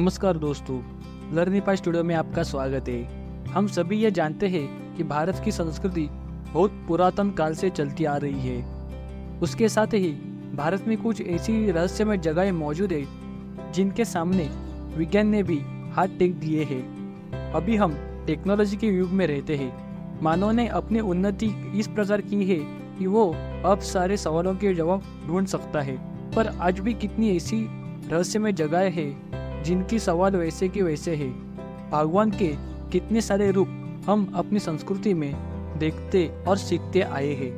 नमस्कार दोस्तों, लर्निंग पाई स्टूडियो में आपका स्वागत है। हम सभी ये जानते हैं कि भारत की संस्कृति बहुत पुरातन काल से चलती आ रही है। उसके साथ ही भारत में कुछ ऐसी रहस्यमय जगहें मौजूद है जिनके सामने विज्ञान ने भी हाथ टेक दिए हैं। अभी हम टेक्नोलॉजी के युग में रहते हैं। मानव ने अपनी उन्नति इस प्रकार की है कि वो अब सारे सवालों के जवाब ढूंढ सकता है, पर आज भी कितनी ऐसी रहस्यमय जगहें हैं जिनकी सवाल वैसे के वैसे है। भगवान के कितने सारे रूप हम अपनी संस्कृति में देखते और सीखते आए हैं,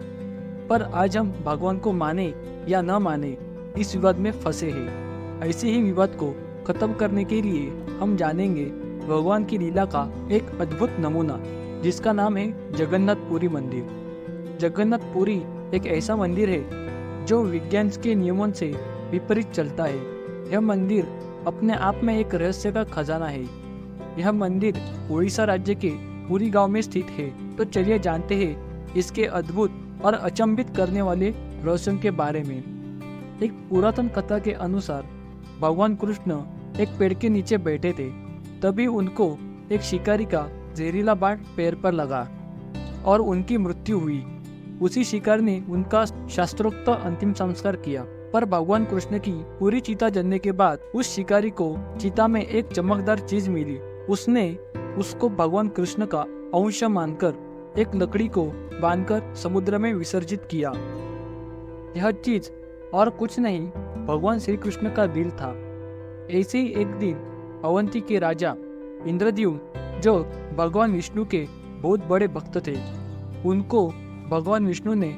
पर आज हम भगवान को माने या न माने इस विवाद में फंसे हैं। ऐसे ही विवाद को खत्म करने के लिए हम जानेंगे भगवान की लीला का एक अद्भुत नमूना, जिसका नाम है जगन्नाथ पुरी मंदिर। जगन्नाथ पुरी एक ऐसा मंदिर है जो विज्ञान के नियमों से विपरीत चलता है। यह मंदिर अपने आप में एक रहस्य का खजाना है। यह मंदिर उड़ीसा राज्य के पुरी गांव में स्थित है। तो चलिए जानते हैं इसके अद्भुत और अचंभित करने वाले रहस्यों के बारे में। एक पुरातन कथा के अनुसार भगवान कृष्ण एक पेड़ के नीचे बैठे थे। तभी उनको एक शिकारी का जहरीला बाण पैर पर लगा और उनकी मृत्यु हुई। उसी शिकार ने उनका शास्त्रोक्त अंतिम संस्कार किया। पर भगवान कृष्ण की पूरी चिता जलने के बाद उस शिकारी को चिता में एक चमकदार चीज मिली। उसने उसको भगवान कृष्ण का अंश मानकर एक लकड़ी को बांधकर समुद्र में विसर्जित किया। यह चीज और कुछ नहीं, भगवान श्री कृष्ण का दिल था। ऐसे ही एक दिन अवंती के राजा इंद्रद्युम्न, जो भगवान विष्णु के बहुत बड़े भक्त थे, उनको भगवान विष्णु ने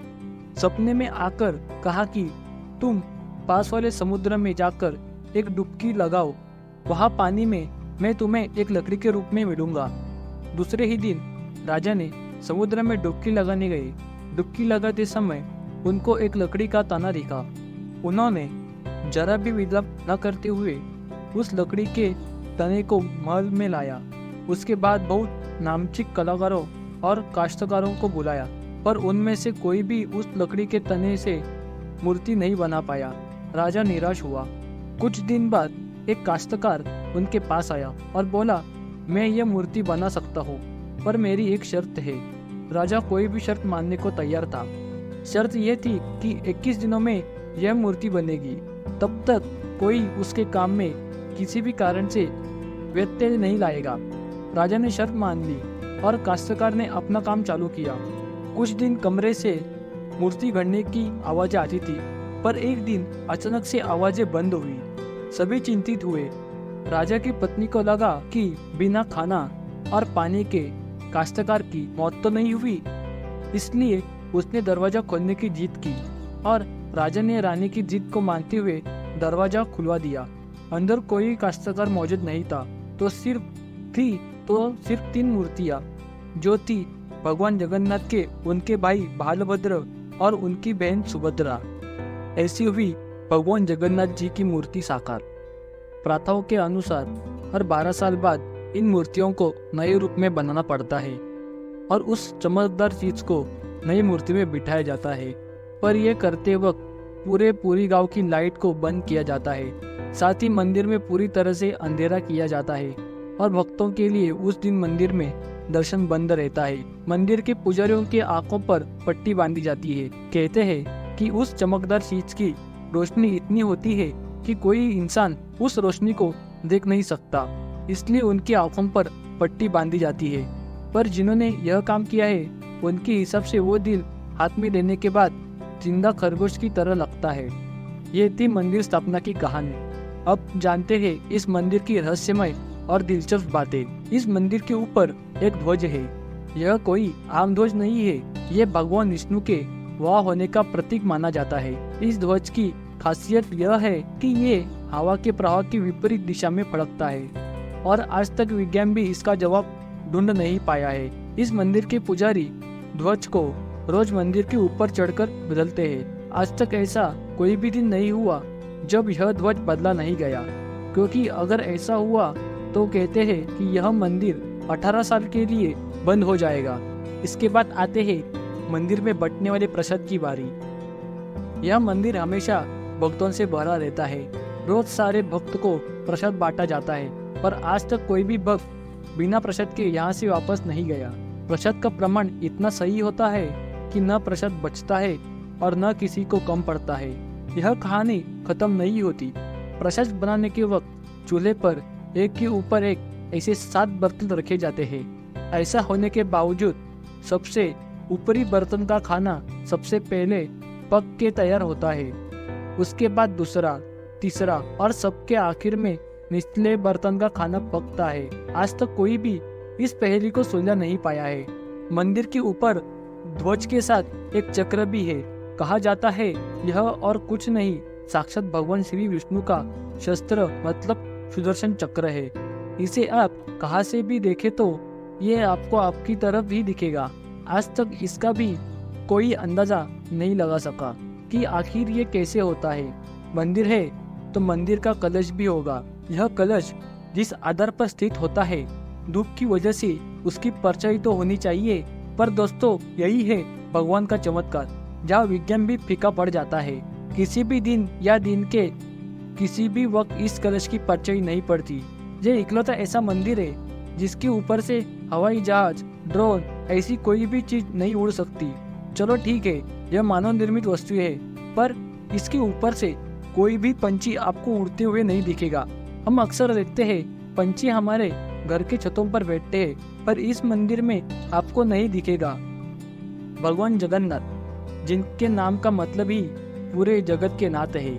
सपने में आकर कहा कि तुम पास वाले समुद्र में जाकर एक डुबकी लगाओ। वहां पानी में मैं तुम्हें एक लकड़ी के रूप में मिलूंगा। दूसरे ही दिन राजा ने समुद्र में डुबकी लगाने गए। डुबकी लगाते समय उनको एक लकड़ी का तना दिखा। उन्होंने जरा भी विलंब न करते हुए उस लकड़ी के तने को महल में लाया। उसके बाद बहुत नामचीन कलाकारों और काश्तकारों को बुलाया, पर उनमें से कोई भी उस लकड़ी के तने से मूर्ति नहीं बना पाया। राजा निराश हुआ। कुछ दिन बाद एक काश्तकार उनके पास आया और बोला, मैं यह मूर्ति बना सकता हूँ, पर मेरी एक शर्त है। राजा कोई भी शर्त मानने को तैयार था। शर्त यह थी कि 21 दिनों में यह मूर्ति बनेगी। तब तक कोई उसके काम में किसी भी कारण से व्यत्यय नहीं लाएगा। राजा ने शर्त मान ली और काश्तकार ने अपना काम चालू किया। कुछ दिन कमरे से मूर्ति गढ़ने की आवाजें आती थी, पर एक दिन अचानक से आवाजें बंद हुई। सभी चिंतित हुए। राजा की पत्नी को लगा कि बिना खाना और पानी के काश्तकार की मौत तो नहीं हुई, इसलिए उसने दरवाजा खोलने की जिद की और राजा ने रानी की जिद को मानते हुए दरवाजा खुलवा दिया। अंदर कोई काश्तकार मौजूद नहीं था, तो सिर्फ 3 मूर्तियां, जो थी भगवान जगन्नाथ के, उनके भाई बालभद्र और उनकी बहन सुभद्रा। ऐसी हुई भगवान जगन्नाथ जी की मूर्ति साकार। प्रथाओं के अनुसार हर 12 साल बाद इन मूर्तियों को नए रूप में बनाना पड़ता है और उस चमकदार चीज को नई मूर्ति में बिठाया जाता है। पर यह करते वक्त पूरी गांव की लाइट को बंद किया जाता है। साथ ही मंदिर में पूरी तरह से अंधेरा किया जाता है और भक्तों के लिए उस दिन मंदिर में दर्शन बंद रहता है। मंदिर के पुजारियों के आंखों पर पट्टी बांधी जाती है। कहते हैं कि उस चमकदार चीज की रोशनी इतनी होती है कि कोई इंसान उस रोशनी को देख नहीं सकता, इसलिए उनकी आंखों पर पट्टी बांधी जाती है। पर जिन्होंने यह काम किया है, उनके हिसाब से वो दिल हाथ में लेने के बाद जिंदा खरगोश की तरह लगता है। ये थी मंदिर स्थापना की कहानी। अब जानते हैं इस मंदिर की रहस्यमय और दिलचस्प बातें। इस मंदिर के ऊपर एक ध्वज है। यह कोई आम ध्वज नहीं है, यह भगवान विष्णु के वहाँ होने का प्रतीक माना जाता है। इस ध्वज की खासियत यह है कि ये हवा के प्रवाह की विपरीत दिशा में फड़कता है और आज तक विज्ञान भी इसका जवाब ढूंढ नहीं पाया है। इस मंदिर के पुजारी ध्वज को रोज मंदिर के ऊपर चढ़कर बदलते हैं। आज तक ऐसा कोई भी दिन नहीं हुआ जब यह ध्वज बदला नहीं गया, क्योंकि अगर ऐसा हुआ तो कहते हैं कि यह मंदिर 18 साल के लिए बंद हो जाएगा। इसके बाद आते हैं मंदिर में बंटने वाले प्रसाद की बारी। यह मंदिर हमेशा भक्तों से भरा रहता है। रोज सारे भक्त को प्रसाद बांटा जाता है। पर आज तक कोई भी भक्त बिना प्रसाद के यहाँ से वापस नहीं गया। प्रसाद का प्रमाण इतना सही होता है कि न प्रसाद बचता है और न किसी को कम पड़ता है। यह कहानी खत्म नहीं होती। प्रसाद बनाने के वक्त चूल्हे पर एक के ऊपर एक ऐसे 7 बर्तन रखे जाते हैं। ऐसा होने के बावजूद सबसे ऊपरी बर्तन का खाना सबसे पहले पक के तैयार होता है, उसके बाद दूसरा, तीसरा और सबके आखिर में निचले बर्तन का खाना पकता है। आज तक कोई भी इस पहेली को सुलझा नहीं पाया है। मंदिर के ऊपर ध्वज के साथ एक चक्र भी है। कहा जाता है यह और कुछ नहीं, साक्षात भगवान श्री विष्णु का शस्त्र मतलब सुदर्शन चक्र है। इसे आप कहाँ से भी देखें तो ये आपको आपकी तरफ ही दिखेगा। आज तक इसका भी कोई अंदाजा नहीं लगा सका कि आखिर ये कैसे होता है। मंदिर है तो मंदिर का कलश भी होगा। यह कलश जिस आधार पर स्थित होता है, धूप की वजह से उसकी परछाई तो होनी चाहिए। पर दोस्तों, यही है भगवान का चमत्कार, जहाँ विज्ञान भी फीका पड़ जाता है। किसी भी दिन या दिन के किसी भी वक्त इस कलश की परछाई नहीं पड़ती। ये इकलौता ऐसा मंदिर है जिसके ऊपर से हवाई जहाज, ड्रोन ऐसी कोई भी चीज नहीं उड़ सकती। चलो ठीक है, यह मानव निर्मित वस्तु है, पर इसके ऊपर से कोई भी पंछी आपको उड़ते हुए नहीं दिखेगा। हम अक्सर देखते हैं पंछी हमारे घर के छतों पर बैठते हैं, पर इस मंदिर में आपको नहीं दिखेगा। भगवान जगन्नाथ, जिनके नाम का मतलब ही पूरे जगत के नाथ है,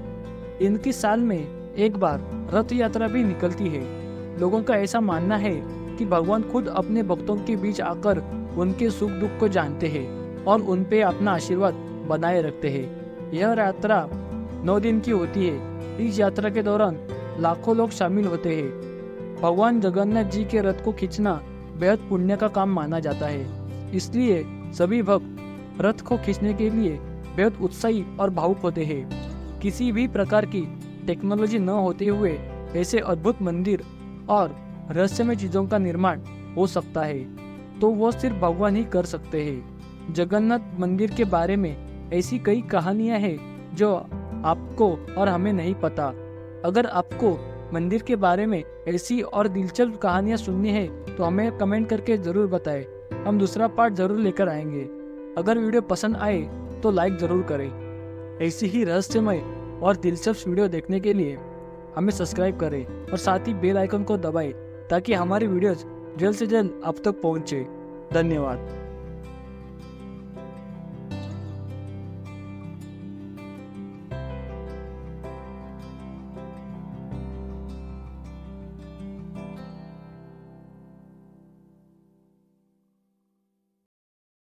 इनकी साल में एक बार रथ यात्रा भी निकलती है। लोगों का ऐसा मानना है कि भगवान खुद अपने भक्तों के बीच आकर उनके सुख दुख को जानते हैं और उन पे अपना आशीर्वाद बनाए रखते हैं। यह यात्रा 9 दिन की होती है। इस यात्रा के दौरान लाखों लोग शामिल होते हैं। भगवान जगन्नाथ जी के रथ को खींचना बेहद पुण्य का काम माना जाता है। इसलिए सभी भक्त रथ को खींचने के लिए बेहद उत्साही और भावुक होते हैं। किसी भी प्रकार की टेक्नोलॉजी न होते हुए ऐसे अद्भुत मंदिर और रहस्यमय चीजों का निर्माण हो सकता है तो वो सिर्फ भगवान ही कर सकते हैं। जगन्नाथ मंदिर के बारे में ऐसी कई कहानियां हैं जो आपको और हमें नहीं पता। अगर आपको मंदिर के बारे में ऐसी और दिलचस्प कहानियां सुननी है तो हमें कमेंट करके जरूर बताएं। हम दूसरा पार्ट जरूर लेकर आएंगे। अगर वीडियो पसंद आए तो लाइक जरूर करें। ऐसी ही रहस्यमय और दिलचस्प वीडियो देखने के लिए हमें सब्सक्राइब करें और साथ ही बेल आइकन को दबाएं ताकि हमारी वीडियोस जल्द से जल्द आप तक पहुंचे। धन्यवाद।